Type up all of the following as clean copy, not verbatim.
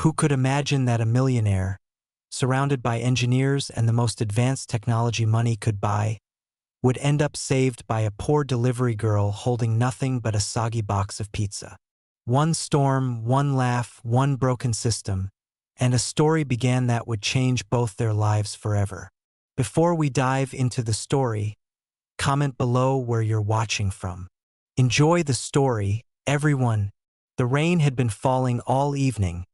Who could imagine that a millionaire, surrounded by engineers and the most advanced technology money could buy, would end up saved by a poor delivery girl holding nothing but a soggy box of pizza? One storm, one laugh, one broken system, and a story began that would change both their lives forever. Before we dive into the story, comment below where you're watching from. Enjoy the story, everyone. The rain had been falling all evening,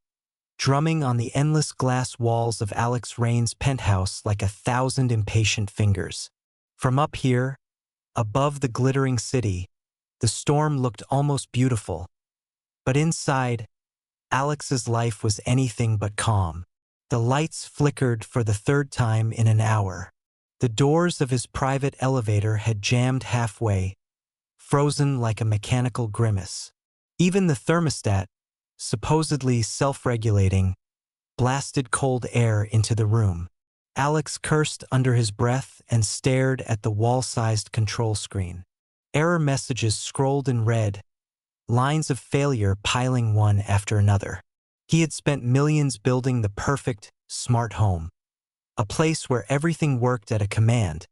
drumming on the endless glass walls of Alex Rain's penthouse like 1,000 impatient fingers. From up here, above the glittering city, the storm looked almost beautiful. But inside, Alex's life was anything but calm. The lights flickered for the third time in an hour. The doors of his private elevator had jammed halfway, frozen like a mechanical grimace. Even the thermostat, supposedly self-regulating, blasted cold air into the room. Alex cursed under his breath and stared at the wall-sized control screen. Error messages scrolled in red, lines of failure piling one after another. He had spent millions building the perfect, smart home, a place where everything worked at a command,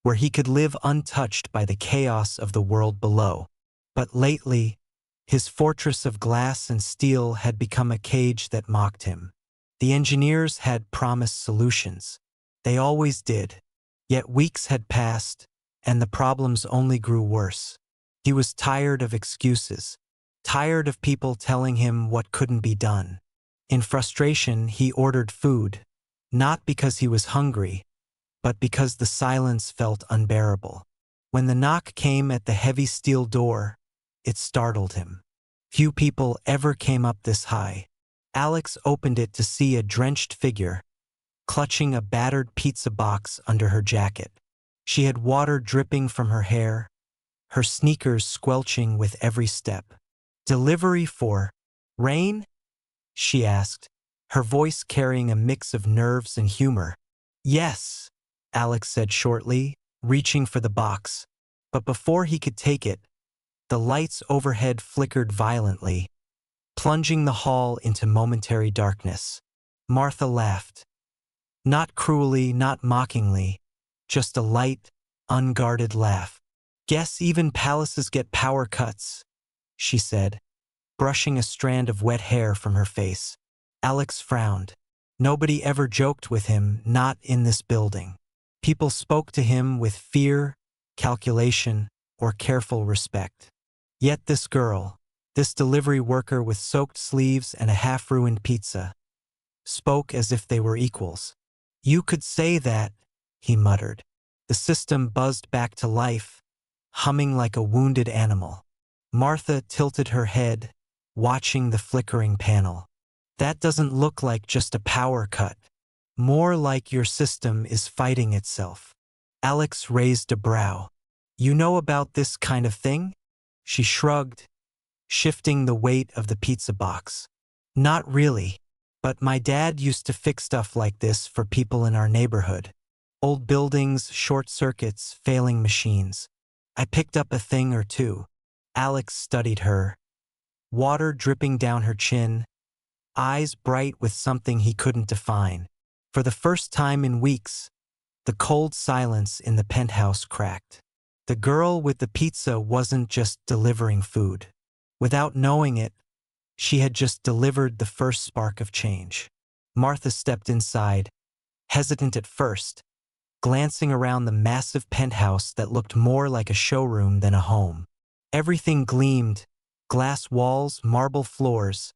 where he could live untouched by the chaos of the world below. But lately, his fortress of glass and steel had become a cage that mocked him. The engineers had promised solutions. They always did. Yet weeks had passed, and the problems only grew worse. He was tired of excuses, tired of people telling him what couldn't be done. In frustration, he ordered food, not because he was hungry, but because the silence felt unbearable. When the knock came at the heavy steel door, it startled him. Few people ever came up this high. Alex opened it to see a drenched figure, clutching a battered pizza box under her jacket. She had water dripping from her hair, her sneakers squelching with every step. "Delivery for Rain?" she asked, her voice carrying a mix of nerves and humor. "Yes," Alex said shortly, reaching for the box. But before he could take it, the lights overhead flickered violently, plunging the hall into momentary darkness. Martha laughed. Not cruelly, not mockingly, just a light, unguarded laugh. "Guess even palaces get power cuts," she said, brushing a strand of wet hair from her face. Alex frowned. Nobody ever joked with him, not in this building. People spoke to him with fear, calculation, or careful respect. Yet this girl, this delivery worker with soaked sleeves and a half-ruined pizza, spoke as if they were equals. "You could say that," he muttered. The system buzzed back to life, humming like a wounded animal. Martha tilted her head, watching the flickering panel. "That doesn't look like just a power cut. More like your system is fighting itself." Alex raised a brow. "You know about this kind of thing?" She shrugged, shifting the weight of the pizza box. "Not really, but my dad used to fix stuff like this for people in our neighborhood. Old buildings, short circuits, failing machines. I picked up a thing or two." Alex studied her, water dripping down her chin, eyes bright with something he couldn't define. For the first time in weeks, the cold silence in the penthouse cracked. The girl with the pizza wasn't just delivering food. Without knowing it, she had just delivered the first spark of change. Martha stepped inside, hesitant at first, glancing around the massive penthouse that looked more like a showroom than a home. Everything gleamed, glass walls, marble floors,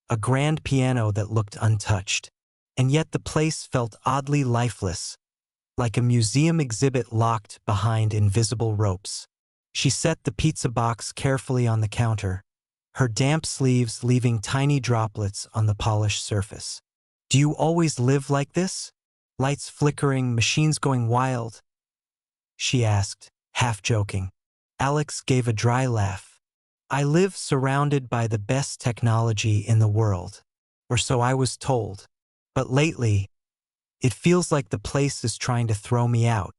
a grand piano that looked untouched. And yet the place felt oddly lifeless, like a museum exhibit locked behind invisible ropes. She set the pizza box carefully on the counter, her damp sleeves leaving tiny droplets on the polished surface. "Do you always live like this? Lights flickering, machines going wild?" she asked, half joking. Alex gave a dry laugh. "I live surrounded by the best technology in the world, or so I was told. But lately, it feels like the place is trying to throw me out."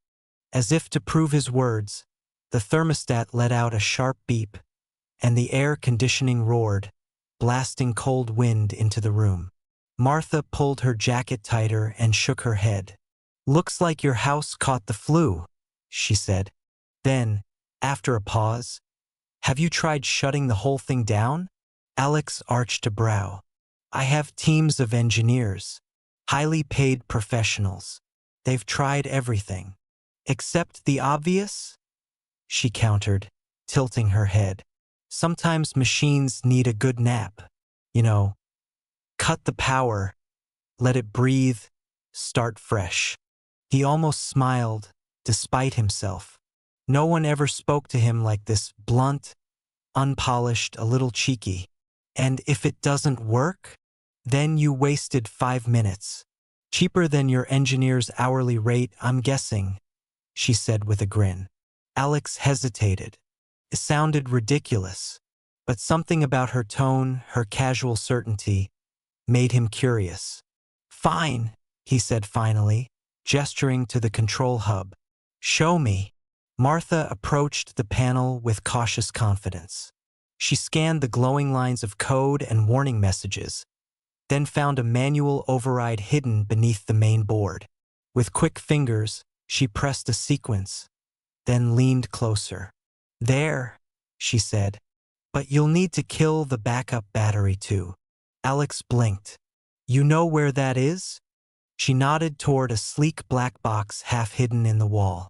As if to prove his words, the thermostat let out a sharp beep, and the air conditioning roared, blasting cold wind into the room. Martha pulled her jacket tighter and shook her head. "Looks like your house caught the flu," she said. Then, after a pause, "Have you tried shutting the whole thing down?" Alex arched a brow. "I have teams of engineers, highly paid professionals. They've tried everything. Except the obvious?" she countered, tilting her head. "Sometimes machines need a good nap. You know, cut the power, let it breathe, start fresh." He almost smiled, despite himself. No one ever spoke to him like this, blunt, unpolished, a little cheeky. "And if it doesn't work? Then you wasted 5 minutes. Cheaper than your engineer's hourly rate, I'm guessing," she said with a grin. Alex hesitated. It sounded ridiculous, but something about her tone, her casual certainty, made him curious. "Fine," he said finally, gesturing to the control hub. "Show me." Martha approached the panel with cautious confidence. She scanned the glowing lines of code and warning messages, then found a manual override hidden beneath the main board. With quick fingers, she pressed a sequence, then leaned closer. "There," she said, "but you'll need to kill the backup battery too." Alex blinked. "You know where that is?" She nodded toward a sleek black box half hidden in the wall.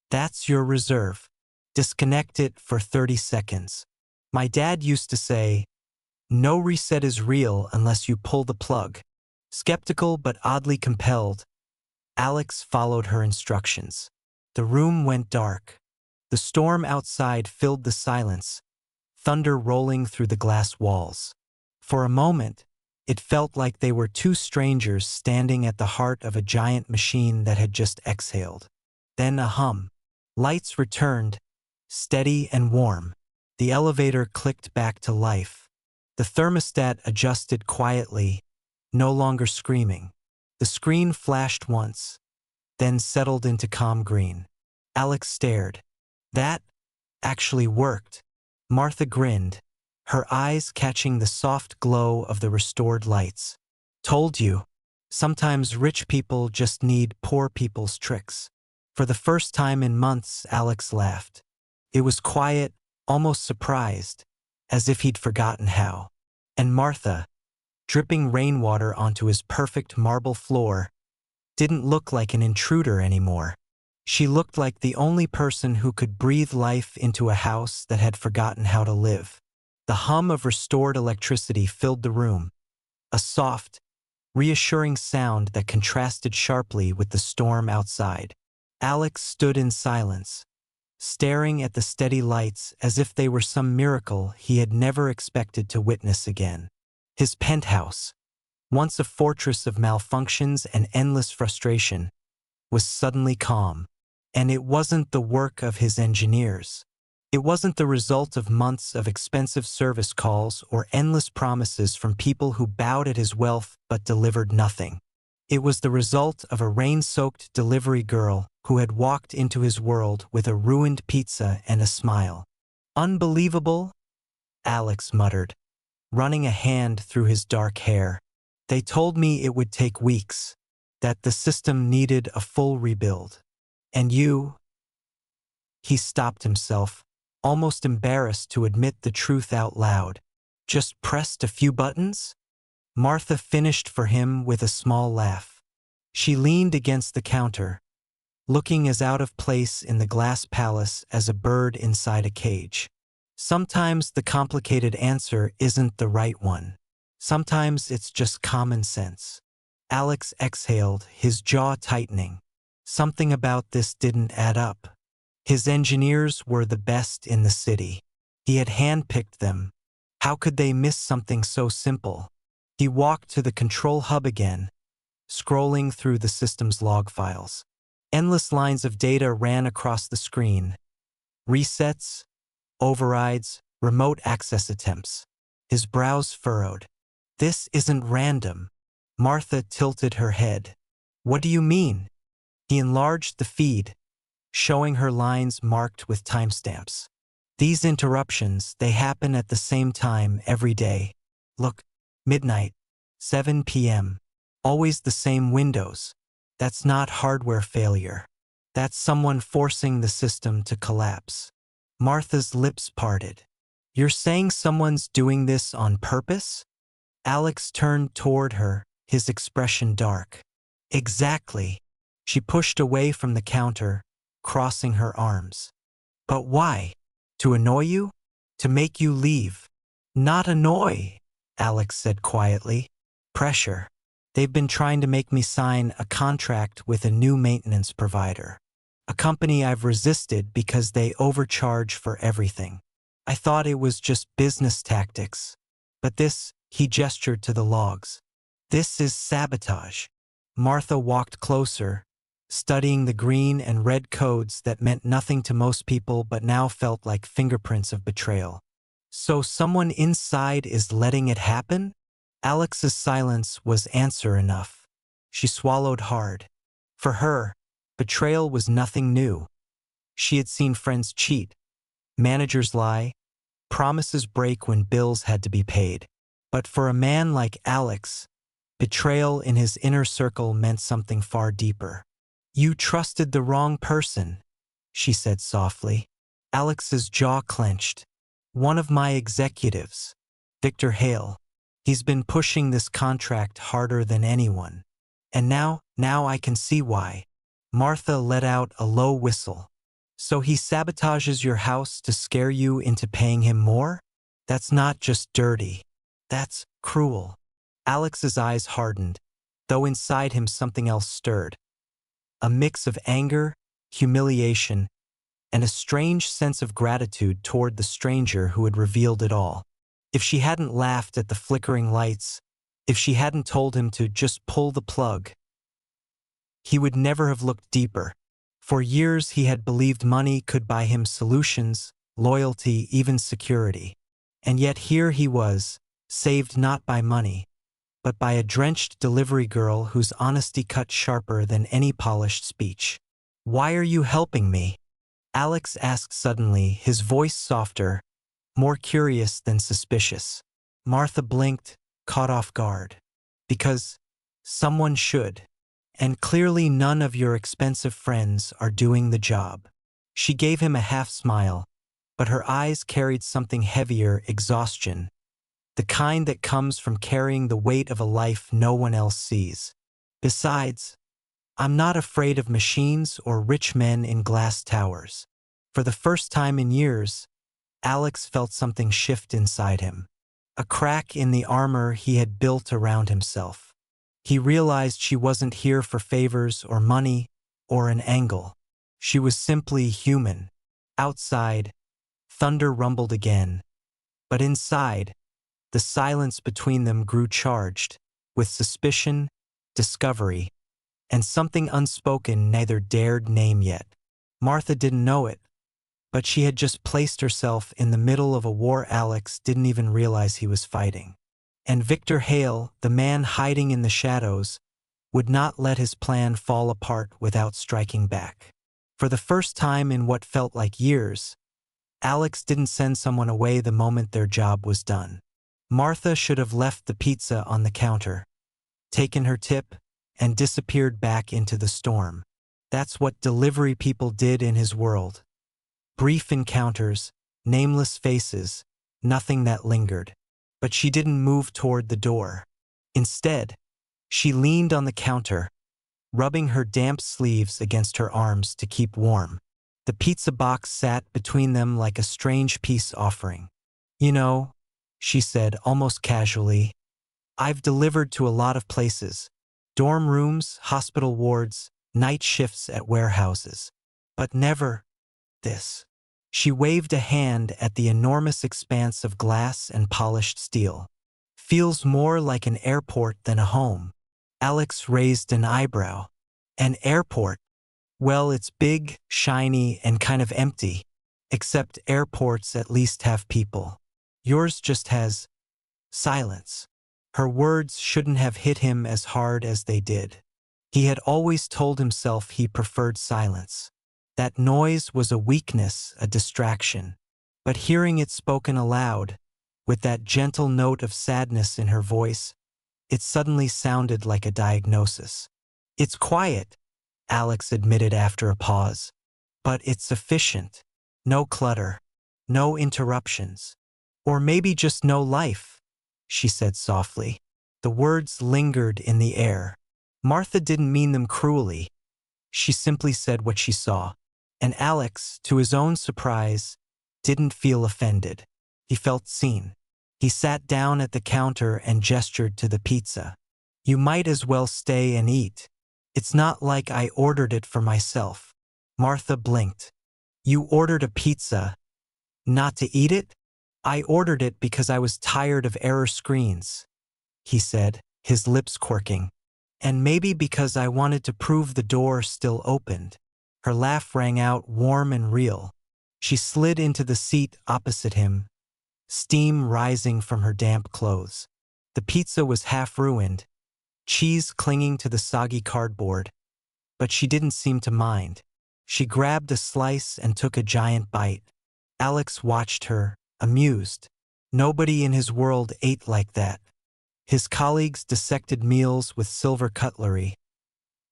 "That's your reserve. Disconnect it for 30 seconds. My dad used to say, 'No reset is real unless you pull the plug.'" Skeptical but oddly compelled, Alex followed her instructions. The room went dark. The storm outside filled the silence, thunder rolling through the glass walls. For a moment, it felt like they were two strangers standing at the heart of a giant machine that had just exhaled. Then a hum. Lights returned, steady and warm. The elevator clicked back to life. The thermostat adjusted quietly, no longer screaming. The screen flashed once, then settled into calm green. Alex stared. That actually worked. Martha grinned, her eyes catching the soft glow of the restored lights. "Told you. Sometimes rich people just need poor people's tricks." For the first time in months, Alex laughed. It was quiet, almost surprised, as if he'd forgotten how. And Martha, dripping rainwater onto his perfect marble floor, didn't look like an intruder anymore. She looked like the only person who could breathe life into a house that had forgotten how to live. The hum of restored electricity filled the room, a soft, reassuring sound that contrasted sharply with the storm outside. Alex stood in silence, staring at the steady lights as if they were some miracle he had never expected to witness again. His penthouse, once a fortress of malfunctions and endless frustration, was suddenly calm. And it wasn't the work of his engineers. It wasn't the result of months of expensive service calls or endless promises from people who bowed at his wealth but delivered nothing. It was the result of a rain-soaked delivery girl who had walked into his world with a ruined pizza and a smile. "Unbelievable," Alex muttered, running a hand through his dark hair. "They told me it would take weeks, that the system needed a full rebuild. And you—" He stopped himself, almost embarrassed to admit the truth out loud. "Just pressed a few buttons?" Martha finished for him with a small laugh. She leaned against the counter, looking as out of place in the glass palace as a bird inside a cage. Sometimes the complicated answer isn't the right one. Sometimes it's just common sense. Alex exhaled, his jaw tightening. Something about this didn't add up. His engineers were the best in the city. He had handpicked them. How could they miss something so simple? He walked to the control hub again, scrolling through the system's log files. Endless lines of data ran across the screen. Resets, overrides, remote access attempts. His brows furrowed. "This isn't random." Martha tilted her head. "What do you mean?" He enlarged the feed, showing her lines marked with timestamps. "These interruptions, they happen at the same time every day. Look, midnight, 7 p.m. Always the same windows. That's not hardware failure. That's someone forcing the system to collapse. Martha's lips parted. You're saying someone's doing this on purpose? Alex turned toward her, his expression dark. Exactly. She pushed away from the counter, crossing her arms. But why? To annoy you? To make you leave? Not annoy, Alex said quietly. Pressure. They've been trying to make me sign a contract with a new maintenance provider. A company I've resisted because they overcharge for everything. I thought it was just business tactics. But this, he gestured to the logs. This is sabotage. Martha walked closer, studying the green and red codes that meant nothing to most people but now felt like fingerprints of betrayal. So someone inside is letting it happen? Alex's silence was answer enough. She swallowed hard. For her, betrayal was nothing new. She had seen friends cheat, managers lie, promises break when bills had to be paid. But for a man like Alex, betrayal in his inner circle meant something far deeper. You trusted the wrong person, she said softly. Alex's jaw clenched. One of my executives, Victor Hale. He's been pushing this contract harder than anyone. And now I can see why. Martha let out a low whistle. So he sabotages your house to scare you into paying him more? That's not just dirty. That's cruel. Alex's eyes hardened, though inside him something else stirred. A mix of anger, humiliation, and a strange sense of gratitude toward the stranger who had revealed it all. If she hadn't laughed at the flickering lights, if she hadn't told him to just pull the plug, he would never have looked deeper. For years he had believed money could buy him solutions, loyalty, even security. And yet here he was, saved not by money, but by a drenched delivery girl whose honesty cut sharper than any polished speech. Why are you helping me? Alex asked suddenly, his voice softer, more curious than suspicious. Martha blinked, caught off guard. Because someone should. And clearly none of your expensive friends are doing the job. She gave him a half smile, but her eyes carried something heavier, exhaustion. The kind that comes from carrying the weight of a life no one else sees. Besides, I'm not afraid of machines or rich men in glass towers. For the first time in years, Alex felt something shift inside him. A crack in the armor he had built around himself. He realized she wasn't here for favors or money or an angle. She was simply human. Outside, thunder rumbled again. But inside, the silence between them grew charged with suspicion, discovery, and something unspoken neither dared name yet. Martha didn't know it, but she had just placed herself in the middle of a war Alex didn't even realize he was fighting. And Victor Hale, the man hiding in the shadows, would not let his plan fall apart without striking back. For the first time in what felt like years, Alex didn't send someone away the moment their job was done. Martha should have left the pizza on the counter, taken her tip, and disappeared back into the storm. That's what delivery people did in his world. Brief encounters, nameless faces, nothing that lingered. But she didn't move toward the door. Instead, she leaned on the counter, rubbing her damp sleeves against her arms to keep warm. The pizza box sat between them like a strange peace offering. You know, she said almost casually, I've delivered to a lot of places. Dorm rooms, hospital wards, night shifts at warehouses. But never this. She waved a hand at the enormous expanse of glass and polished steel. Feels more like an airport than a home. Alex raised an eyebrow. An airport? Well, it's big, shiny, and kind of empty. Except airports at least have people. Yours just has silence. Her words shouldn't have hit him as hard as they did. He had always told himself he preferred silence. That noise was a weakness, a distraction. But hearing it spoken aloud, with that gentle note of sadness in her voice, It suddenly sounded like a diagnosis. "It's quiet," Alex admitted after a pause. "But it's efficient. No clutter. No interruptions. Or maybe just no life," she said softly. The words lingered in the air. Martha didn't mean them cruelly. She simply said what she saw. And Alex, to his own surprise, didn't feel offended. He felt seen. He sat down at the counter and gestured to the pizza. "You might as well stay and eat. It's not like I ordered it for myself." Martha blinked. "You ordered a pizza, not to eat it?" "I ordered it because I was tired of error screens," he said, his lips quirking. "And maybe because I wanted to prove the door still opened." Her laugh rang out warm and real. She slid into the seat opposite him, steam rising from her damp clothes. The pizza was half ruined, cheese clinging to the soggy cardboard, but she didn't seem to mind. She grabbed a slice and took a giant bite. Alex watched her, amused. Nobody in his world ate like that. His colleagues dissected meals with silver cutlery.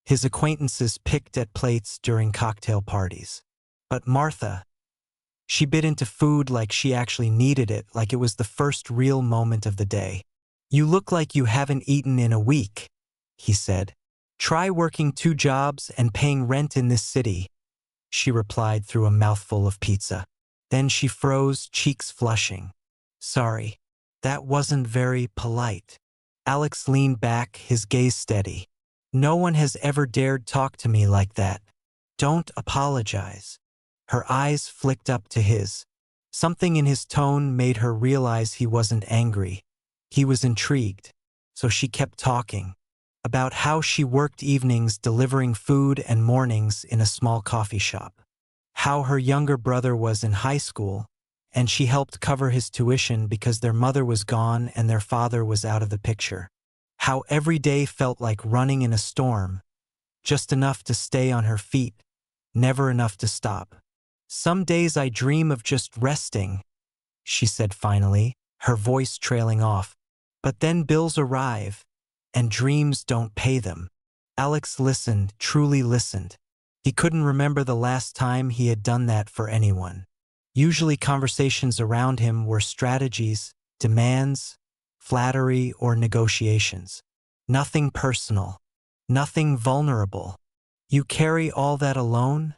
His acquaintances picked at plates during cocktail parties. But Martha, she bit into food like she actually needed it, like it was the first real moment of the day. "You look like you haven't eaten in a week," he said. "Try working 2 jobs and paying rent in this city," she replied through a mouthful of pizza. Then she froze, cheeks flushing. "Sorry, that wasn't very polite." Alex leaned back, his gaze steady. "No one has ever dared talk to me like that. Don't apologize." Her eyes flicked up to his. Something in his tone made her realize he wasn't angry. He was intrigued. So she kept talking about how she worked evenings delivering food and mornings in a small coffee shop. How her younger brother was in high school, and she helped cover his tuition because their mother was gone and their father was out of the picture. How every day felt like running in a storm, just enough to stay on her feet, never enough to stop. "Some days I dream of just resting," she said finally, her voice trailing off. "But then bills arrive, and dreams don't pay them." Alex listened, truly listened. He couldn't remember the last time he had done that for anyone. Usually conversations around him were strategies, demands, flattery, or negotiations. Nothing personal, nothing vulnerable. "You carry all that alone?"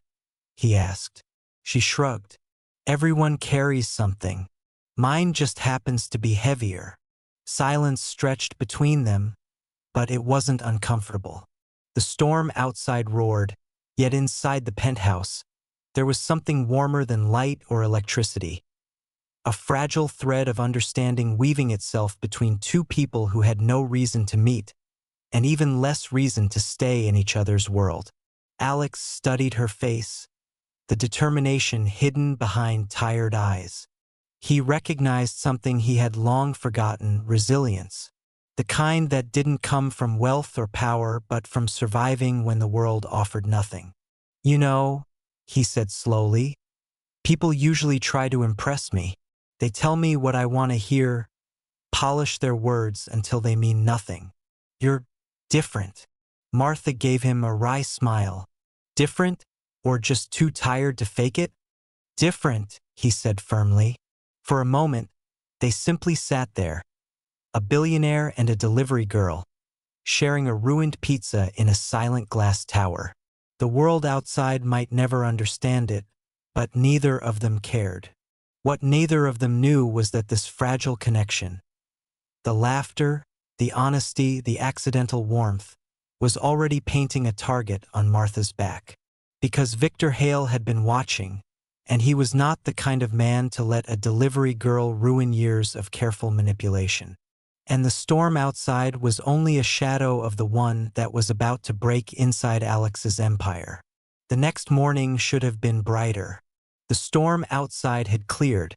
he asked. She shrugged. "Everyone carries something. Mine just happens to be heavier." Silence stretched between them, but it wasn't uncomfortable. The storm outside roared, yet inside the penthouse, there was something warmer than light or electricity. A fragile thread of understanding weaving itself between 2 people who had no reason to meet, and even less reason to stay in each other's world. Alex studied her face, the determination hidden behind tired eyes. He recognized something he had long forgotten: resilience. The kind that didn't come from wealth or power, but from surviving when the world offered nothing. "You know," he said slowly, "people usually try to impress me. They tell me what I want to hear, polish their words until they mean nothing. You're different." Martha gave him a wry smile. "Different? Or just too tired to fake it?" "Different," he said firmly. For a moment, they simply sat there, a billionaire and a delivery girl, sharing a ruined pizza in a silent glass tower. The world outside might never understand it, but neither of them cared. What neither of them knew was that this fragile connection, the laughter, the honesty, the accidental warmth, was already painting a target on Martha's back. Because Victor Hale had been watching, and he was not the kind of man to let a delivery girl ruin years of careful manipulation. And the storm outside was only a shadow of the one that was about to break inside Alex's empire. The next morning should have been brighter. The storm outside had cleared,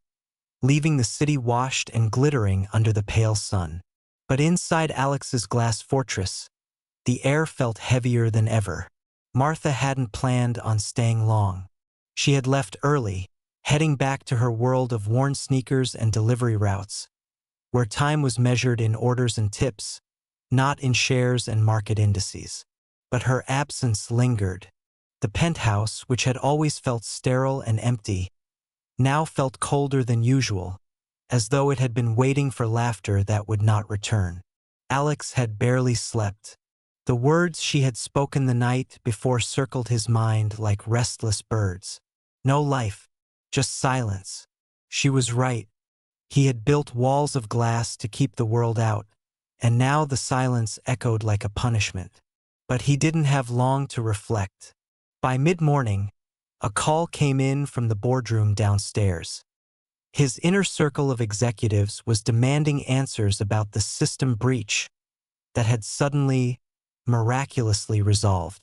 leaving the city washed and glittering under the pale sun. But inside Alex's glass fortress, the air felt heavier than ever. Martha hadn't planned on staying long. She had left early, heading back to her world of worn sneakers and delivery routes, where time was measured in orders and tips, not in shares and market indices. But her absence lingered. The penthouse, which had always felt sterile and empty, now felt colder than usual, as though it had been waiting for laughter that would not return. Alex had barely slept. The words she had spoken the night before circled his mind like restless birds. No life, just silence. She was right. He had built walls of glass to keep the world out, and now the silence echoed like a punishment. But he didn't have long to reflect. By mid-morning, a call came in from the boardroom downstairs. His inner circle of executives was demanding answers about the system breach that had suddenly, miraculously resolved.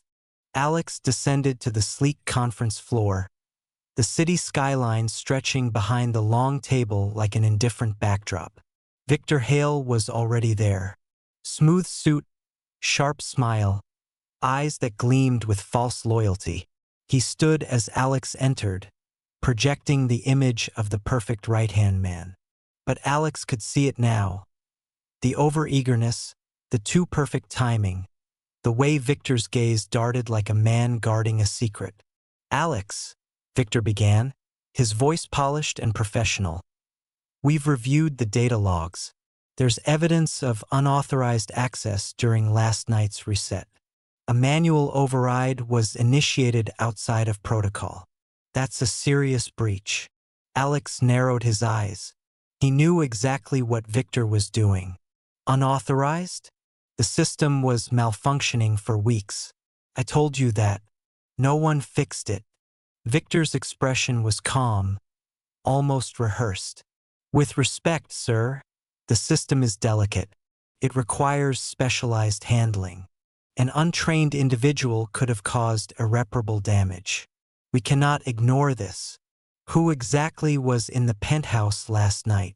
Alex descended to the sleek conference floor, the city skyline stretching behind the long table like an indifferent backdrop. Victor Hale was already there. Smooth suit, sharp smile, eyes that gleamed with false loyalty. He stood as Alex entered, projecting the image of the perfect right-hand man. But Alex could see it now. The over-eagerness, the too-perfect timing, the way Victor's gaze darted like a man guarding a secret. "Alex," Victor began, his voice polished and professional. "We've reviewed the data logs. There's evidence of unauthorized access during last night's reset. A manual override was initiated outside of protocol. That's a serious breach." Alex narrowed his eyes. He knew exactly what Victor was doing. Unauthorized? The system was malfunctioning for weeks. "I told you that. No one fixed it." Victor's expression was calm, almost rehearsed. "With respect, sir, the system is delicate. It requires specialized handling. An untrained individual could have caused irreparable damage. We cannot ignore this." "Who exactly was in the penthouse last night?"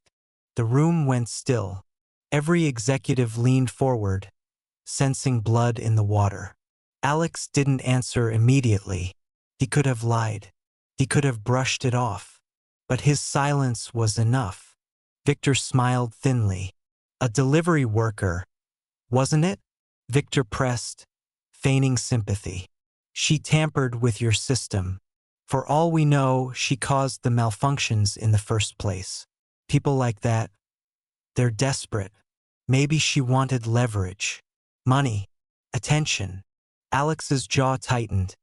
The room went still. Every executive leaned forward, sensing blood in the water. Alex didn't answer immediately. He could have lied. He could have brushed it off. But his silence was enough. Victor smiled thinly. "A delivery worker, wasn't it?" Victor pressed, feigning sympathy. "She tampered with your system. For all we know, she caused the malfunctions in the first place. People like that, they're desperate. Maybe she wanted leverage, money, attention." Alex's jaw tightened,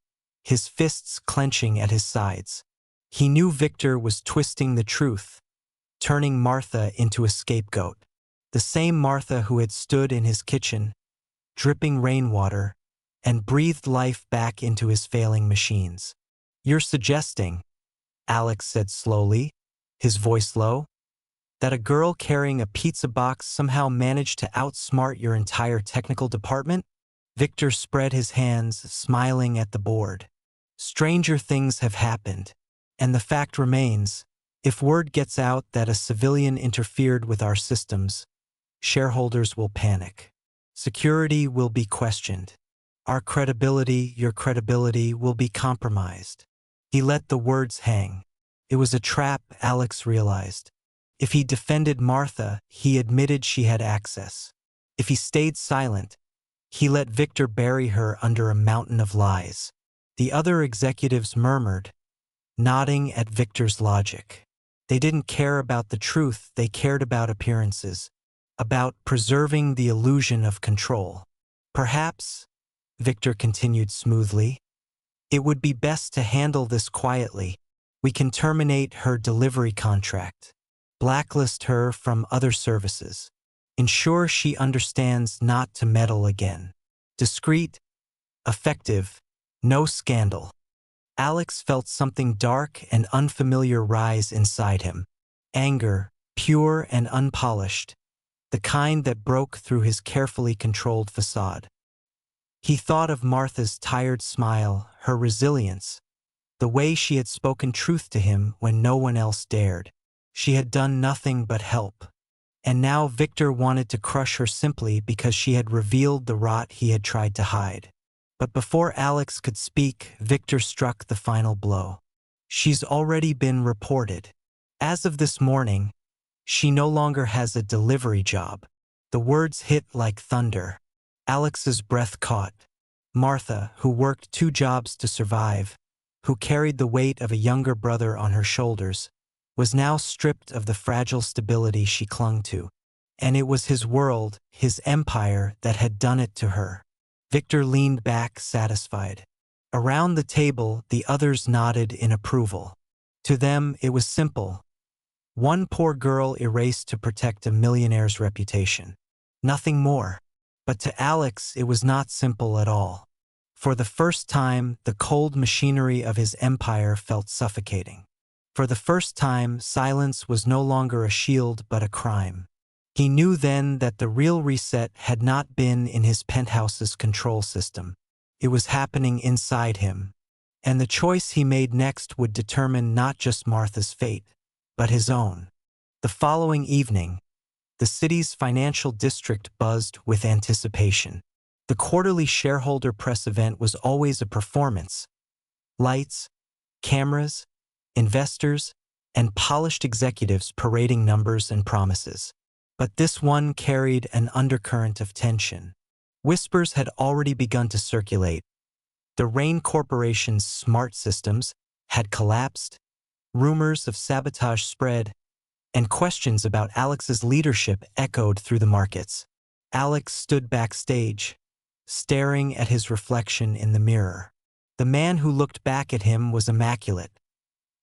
his fists clenching at his sides. He knew Victor was twisting the truth, turning Martha into a scapegoat. The same Martha who had stood in his kitchen, dripping rainwater, and breathed life back into his failing machines. "You're suggesting," Alex said slowly, his voice low, "that a girl carrying a pizza box somehow managed to outsmart your entire technical department?" Victor spread his hands, smiling at the board. "Stranger things have happened. And the fact remains, if word gets out that a civilian interfered with our systems, shareholders will panic. Security will be questioned. Our credibility, your credibility, will be compromised." He let the words hang. It was a trap, Alex realized. If he defended Martha, he admitted she had access. If he stayed silent, he let Victor bury her under a mountain of lies. The other executives murmured, nodding at Victor's logic. They didn't care about the truth, they cared about appearances, about preserving the illusion of control. "Perhaps," Victor continued smoothly, "it would be best to handle this quietly. We can terminate her delivery contract, blacklist her from other services, ensure she understands not to meddle again. Discreet, effective, no scandal." Alex felt something dark and unfamiliar rise inside him. Anger, pure and unpolished, the kind that broke through his carefully controlled facade. He thought of Martha's tired smile, her resilience, the way she had spoken truth to him when no one else dared. She had done nothing but help. And now Victor wanted to crush her simply because she had revealed the rot he had tried to hide. But before Alex could speak, Victor struck the final blow. "She's already been reported. As of this morning, she no longer has a delivery job. The words hit like thunder. Alex's breath caught. Martha, who worked 2 jobs to survive, who carried the weight of a younger brother on her shoulders, was now stripped of the fragile stability she clung to. And it was his world, his empire, that had done it to her. Victor leaned back, satisfied. Around the table, the others nodded in approval. To them, it was simple. One poor girl erased to protect a millionaire's reputation. Nothing more. But to Alex, it was not simple at all. For the first time, the cold machinery of his empire felt suffocating. For the first time, silence was no longer a shield but a crime. He knew then that the real reset had not been in his penthouse's control system. It was happening inside him. And the choice he made next would determine not just Martha's fate, but his own. The following evening, the city's financial district buzzed with anticipation. The quarterly shareholder press event was always a performance. Lights, cameras, investors, and polished executives parading numbers and promises. But this one carried an undercurrent of tension. Whispers had already begun to circulate. The Rain Corporation's smart systems had collapsed, rumors of sabotage spread, and questions about Alex's leadership echoed through the markets. Alex stood backstage, staring at his reflection in the mirror. The man who looked back at him was immaculate.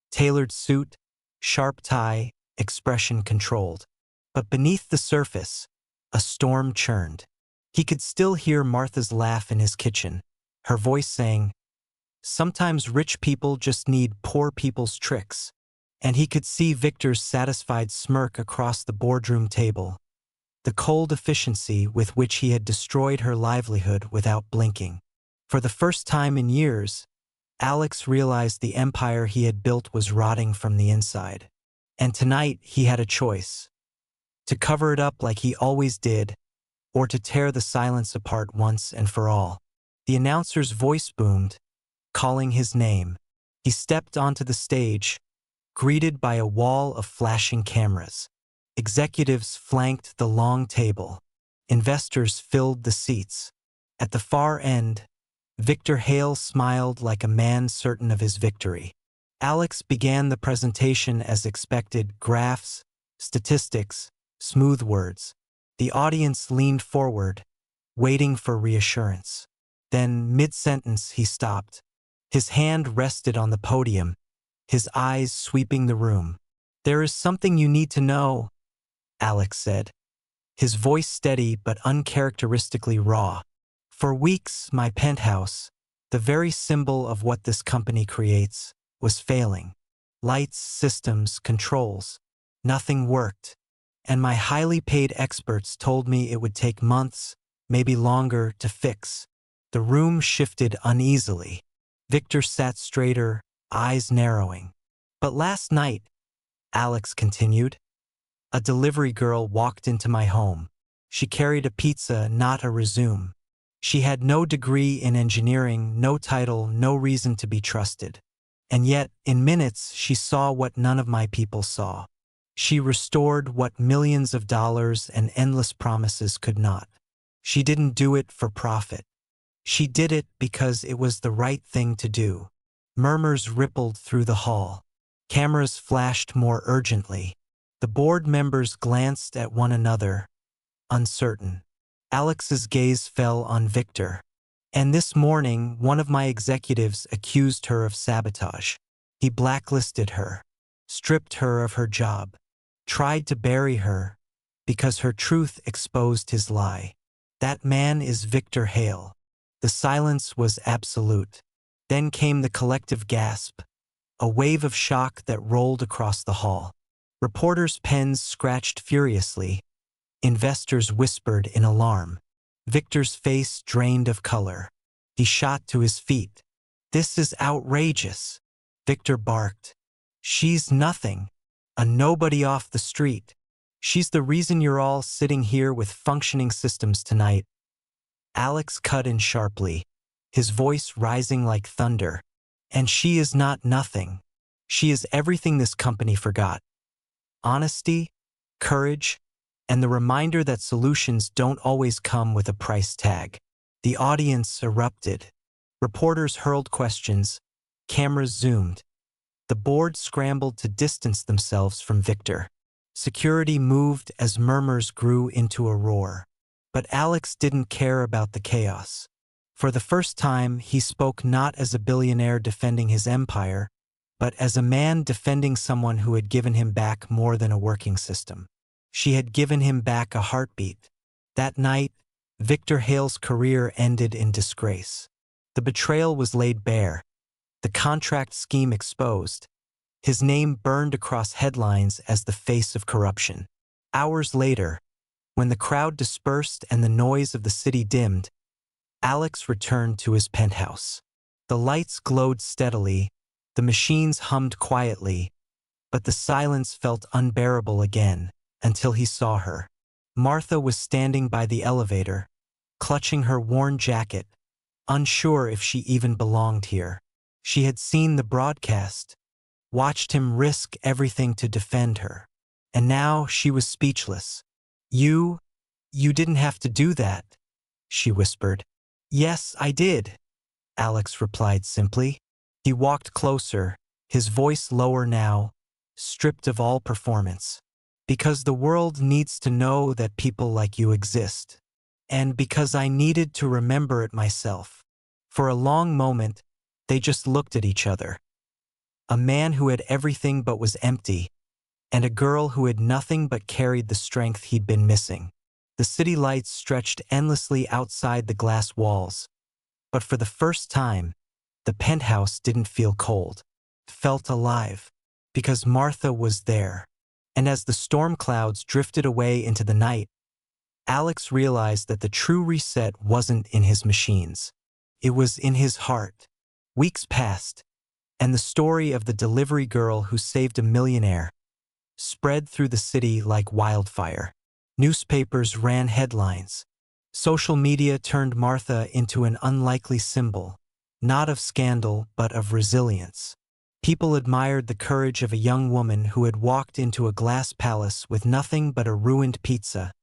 Tailored suit, sharp tie, expression controlled. But beneath the surface, a storm churned. He could still hear Martha's laugh in his kitchen, her voice saying, "Sometimes rich people just need poor people's tricks." And he could see Victor's satisfied smirk across the boardroom table, the cold efficiency with which he had destroyed her livelihood without blinking. For the first time in years, Alex realized the empire he had built was rotting from the inside. And tonight he had a choice: to cover it up like he always did, or to tear the silence apart once and for all. The announcer's voice boomed, calling his name. He stepped onto the stage, greeted by a wall of flashing cameras. Executives flanked the long table. Investors filled the seats. At the far end, Victor Hale smiled like a man certain of his victory. Alex began the presentation as expected: graphs, statistics, smooth words. The audience leaned forward, waiting for reassurance. Then, mid-sentence, he stopped. His hand rested on the podium, his eyes sweeping the room. "There is something you need to know," Alex said, his voice steady but uncharacteristically raw. "For weeks, my penthouse, the very symbol of what this company creates, was failing. Lights, systems, controls. Nothing worked. And my highly paid experts told me it would take months, maybe longer, to fix." The room shifted uneasily. Victor sat straighter, eyes narrowing. "But last night," Alex continued, "a delivery girl walked into my home. She carried a pizza, not a resume. She had no degree in engineering, no title, no reason to be trusted. And yet, in minutes, she saw what none of my people saw. She restored what millions of dollars and endless promises could not. She didn't do it for profit. She did it because it was the right thing to do." Murmurs rippled through the hall. Cameras flashed more urgently. The board members glanced at one another, uncertain. Alex's gaze fell on Victor. "And this morning, one of my executives accused her of sabotage. He blacklisted her, stripped her of her job, tried to bury her because her truth exposed his lie. That man is Victor Hale." The silence was absolute. Then came the collective gasp, a wave of shock that rolled across the hall. Reporters' pens scratched furiously. Investors whispered in alarm. Victor's face drained of color. He shot to his feet. "This is outrageous," Victor barked. "She's nothing, a nobody off the street. She's the reason you're all sitting here with functioning systems tonight." Alex cut in sharply, his voice rising like thunder. "And she is not nothing. She is everything this company forgot. Honesty, courage, and the reminder that solutions don't always come with a price tag. The audience erupted. Reporters hurled questions. Cameras zoomed. The board scrambled to distance themselves from Victor. Security moved as murmurs grew into a roar. But Alex didn't care about the chaos. For the first time, he spoke not as a billionaire defending his empire, but as a man defending someone who had given him back more than a working system. She had given him back a heartbeat. That night, Victor Hale's career ended in disgrace. The betrayal was laid bare, the contract scheme exposed. His name burned across headlines as the face of corruption. Hours later, when the crowd dispersed and the noise of the city dimmed, Alex returned to his penthouse. The lights glowed steadily, the machines hummed quietly, but the silence felt unbearable again until he saw her. Martha was standing by the elevator, clutching her worn jacket, unsure if she even belonged here. She had seen the broadcast, watched him risk everything to defend her, and now she was speechless. You didn't have to do that," she whispered. "Yes, I did," Alex replied simply. He walked closer, his voice lower now, stripped of all performance. "Because the world needs to know that people like you exist. And because I needed to remember it myself." For a long moment, they just looked at each other. A man who had everything but was empty, and a girl who had nothing but carried the strength he'd been missing. The city lights stretched endlessly outside the glass walls, but for the first time, the penthouse didn't feel cold. It felt alive, because Martha was there. And as the storm clouds drifted away into the night, Alex realized that the true reset wasn't in his machines. It was in his heart. Weeks passed, and the story of the delivery girl who saved a millionaire spread through the city like wildfire. Newspapers ran headlines. Social media turned Martha into an unlikely symbol, not of scandal but of resilience. People admired the courage of a young woman who had walked into a glass palace with nothing but a ruined pizza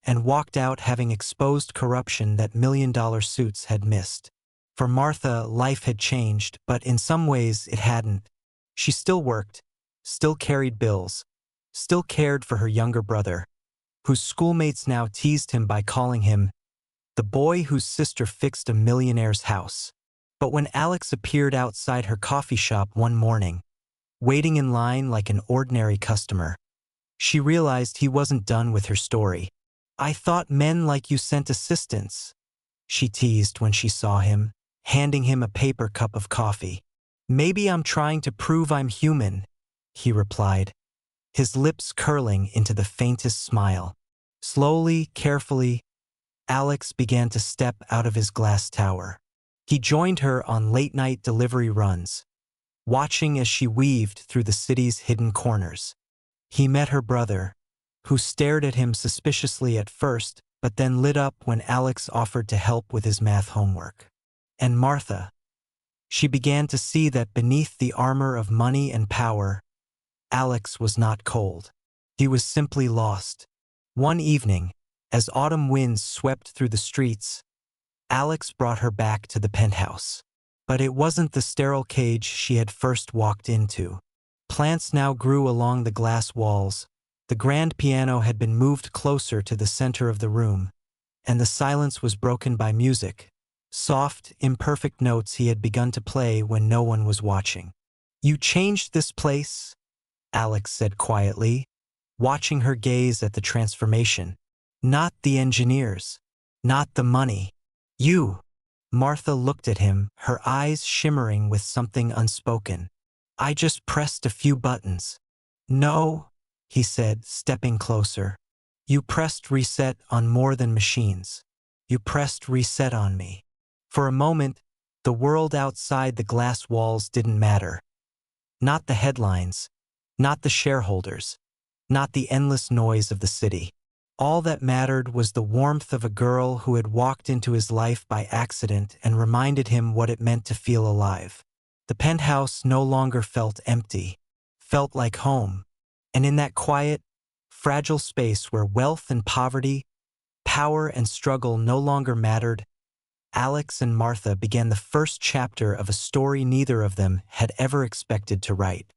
and walked out having exposed corruption that million-dollar suits had missed. For Martha, life had changed, but in some ways it hadn't. She still worked, still carried bills, still cared for her younger brother, whose schoolmates now teased him by calling him the boy whose sister fixed a millionaire's house. But when Alex appeared outside her coffee shop one morning, waiting in line like an ordinary customer, she realized he wasn't done with her story. "I thought men like you sent assistants," she teased when she saw him, handing him a paper cup of coffee. "Maybe I'm trying to prove I'm human," he replied, his lips curling into the faintest smile. Slowly, carefully, Alex began to step out of his glass tower. He joined her on late-night delivery runs, watching as she weaved through the city's hidden corners. He met her brother, who stared at him suspiciously at first, but then lit up when Alex offered to help with his math homework. And Martha. She began to see that beneath the armor of money and power, Alex was not cold. He was simply lost. One evening, as autumn winds swept through the streets, Alex brought her back to the penthouse. But it wasn't the sterile cage she had first walked into. Plants now grew along the glass walls. The grand piano had been moved closer to the center of the room, and the silence was broken by music, soft, imperfect notes he had begun to play when no one was watching. "You changed this place," Alex said quietly, watching her gaze at the transformation. "Not the engineers, not the money. You." Martha looked at him, her eyes shimmering with something unspoken. "I just pressed a few buttons." "No," he said, stepping closer. "You pressed reset on more than machines. You pressed reset on me." For a moment, the world outside the glass walls didn't matter. Not the headlines, not the shareholders, not the endless noise of the city. All that mattered was the warmth of a girl who had walked into his life by accident and reminded him what it meant to feel alive. The penthouse no longer felt empty, felt like home. And in that quiet, fragile space where wealth and poverty, power and struggle no longer mattered, Alex and Martha began the first chapter of a story neither of them had ever expected to write.